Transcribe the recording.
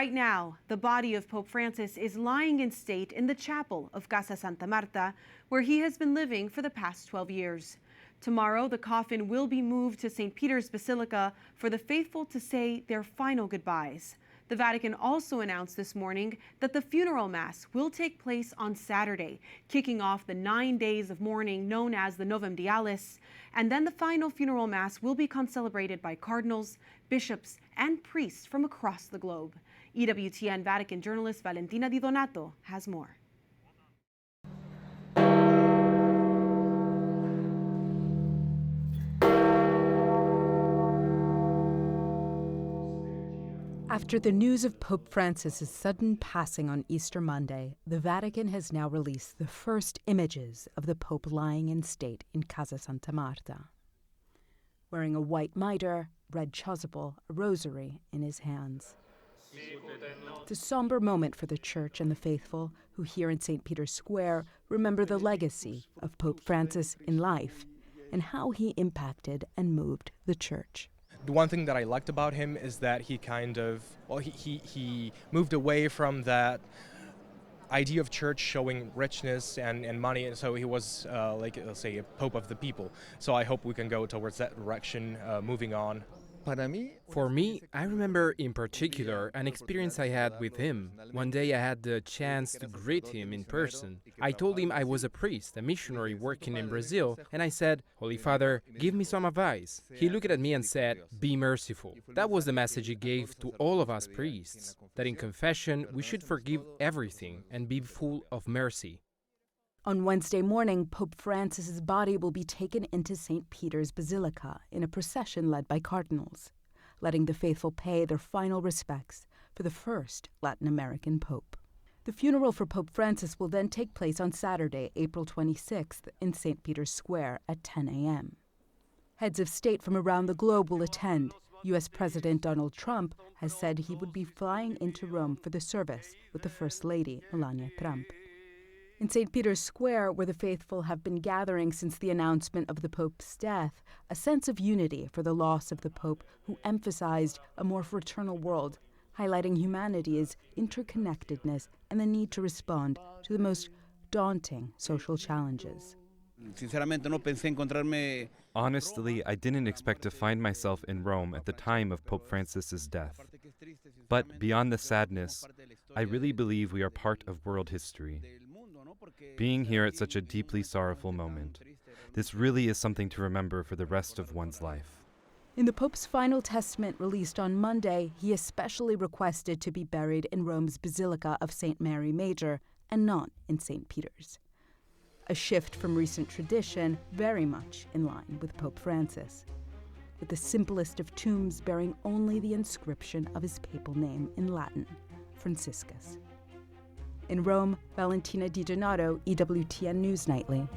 Right now, the body of Pope Francis is lying in state in the chapel of Casa Santa Marta, where he has been living for the past 12 years. Tomorrow, the coffin will be moved to St. Peter's Basilica for the faithful to say their final goodbyes. The Vatican also announced this morning that the funeral mass will take place on Saturday, kicking off the 9 days of mourning known as the Novem Dialis, and then the final funeral mass will be concelebrated by cardinals, bishops, and priests from across the globe. EWTN Vatican journalist Valentina Di Donato has more. After the news of Pope Francis's sudden passing on Easter Monday, the Vatican has now released the first images of the Pope lying in state in Casa Santa Marta, wearing a white mitre, red chasuble, a rosary in his hands. It's a somber moment for the Church and the faithful who here in St. Peter's Square remember the legacy of Pope Francis in life and how he impacted and moved the Church. The one thing that I liked about him is that he he moved away from that idea of church showing richness and money, and so he was let's say a pope of the people. So I hope we can go towards that direction moving on. For me, I remember in particular an experience I had with him. One day I had the chance to greet him in person. I told him I was a priest, a missionary working in Brazil, and I said, "Holy Father, give me some advice." He looked at me and said, "Be merciful." That was the message he gave to all of us priests, that in confession we should forgive everything and be full of mercy. On Wednesday morning, Pope Francis's body will be taken into St. Peter's Basilica in a procession led by cardinals, letting the faithful pay their final respects for the first Latin American pope. The funeral for Pope Francis will then take place on Saturday, April 26th, in St. Peter's Square at 10 a.m. Heads of state from around the globe will attend. U.S. President Donald Trump has said he would be flying into Rome for the service with the First Lady, Melania Trump. In St. Peter's Square, where the faithful have been gathering since the announcement of the Pope's death, a sense of unity for the loss of the Pope who emphasized a more fraternal world, highlighting humanity's interconnectedness and the need to respond to the most daunting social challenges. Honestly, I didn't expect to find myself in Rome at the time of Pope Francis's death. But beyond the sadness, I really believe we are part of world history. Being here at such a deeply sorrowful moment, this really is something to remember for the rest of one's life. In the Pope's final testament released on Monday, he especially requested to be buried in Rome's Basilica of St. Mary Major and not in St. Peter's. A shift from recent tradition, very much in line with Pope Francis, with the simplest of tombs bearing only the inscription of his papal name in Latin, Franciscus. In Rome, Valentina Di Donato, EWTN News Nightly.